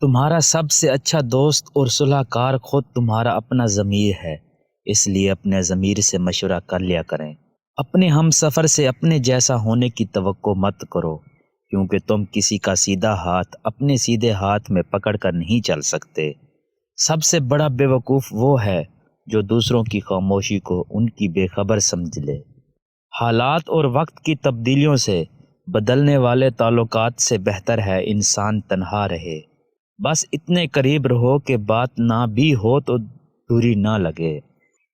تمہارا سب سے اچھا دوست اور صلح کار خود تمہارا اپنا ضمیر ہے، اس لیے اپنے ضمیر سے مشورہ کر لیا کریں۔ اپنے ہم سفر سے اپنے جیسا ہونے کی توقع مت کرو، کیونکہ تم کسی کا سیدھا ہاتھ اپنے سیدھے ہاتھ میں پکڑ کر نہیں چل سکتے۔ سب سے بڑا بے وقوف وہ ہے جو دوسروں کی خاموشی کو ان کی بے خبر سمجھ لے۔ حالات اور وقت کی تبدیلیوں سے بدلنے والے تعلقات سے بہتر ہے انسان تنہا رہے۔ بس اتنے قریب رہو کہ بات نہ بھی ہو تو دوری نہ لگے۔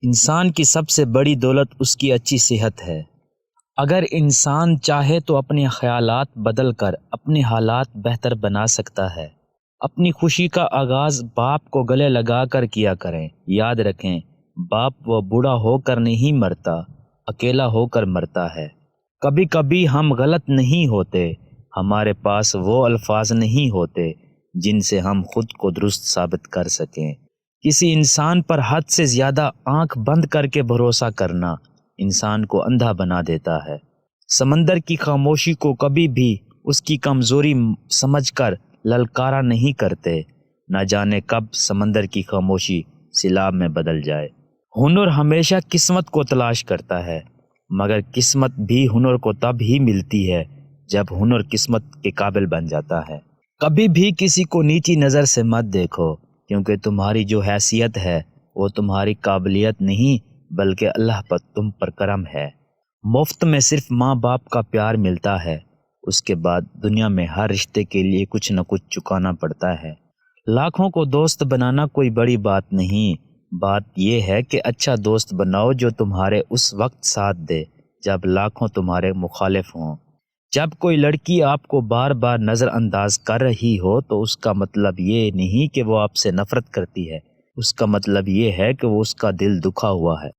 انسان کی سب سے بڑی دولت اس کی اچھی صحت ہے۔ اگر انسان چاہے تو اپنے خیالات بدل کر اپنے حالات بہتر بنا سکتا ہے۔ اپنی خوشی کا آغاز باپ کو گلے لگا کر کیا کریں۔ یاد رکھیں، باپ وہ بوڑھا ہو کر نہیں مرتا، اکیلا ہو کر مرتا ہے۔ کبھی کبھی ہم غلط نہیں ہوتے، ہمارے پاس وہ الفاظ نہیں ہوتے جن سے ہم خود کو درست ثابت کر سکیں۔ کسی انسان پر حد سے زیادہ آنکھ بند کر کے بھروسہ کرنا انسان کو اندھا بنا دیتا ہے۔ سمندر کی خاموشی کو کبھی بھی اس کی کمزوری سمجھ کر للکارا نہیں کرتے، نہ جانے کب سمندر کی خاموشی سیلاب میں بدل جائے۔ ہنر ہمیشہ قسمت کو تلاش کرتا ہے، مگر قسمت بھی ہنر کو تب ہی ملتی ہے جب ہنر قسمت کے قابل بن جاتا ہے۔ کبھی بھی کسی کو نیچی نظر سے مت دیکھو، کیونکہ تمہاری جو حیثیت ہے وہ تمہاری قابلیت نہیں بلکہ اللہ پر تم پر کرم ہے۔ مفت میں صرف ماں باپ کا پیار ملتا ہے، اس کے بعد دنیا میں ہر رشتے کے لیے کچھ نہ کچھ چکانا پڑتا ہے۔ لاکھوں کو دوست بنانا کوئی بڑی بات نہیں، بات یہ ہے کہ اچھا دوست بناؤ جو تمہارے اس وقت ساتھ دے جب لاکھوں تمہارے مخالف ہوں۔ جب کوئی لڑکی آپ کو بار بار نظر انداز کر رہی ہو تو اس کا مطلب یہ نہیں کہ وہ آپ سے نفرت کرتی ہے، اس کا مطلب یہ ہے کہ وہ اس کا دل دکھا ہوا ہے۔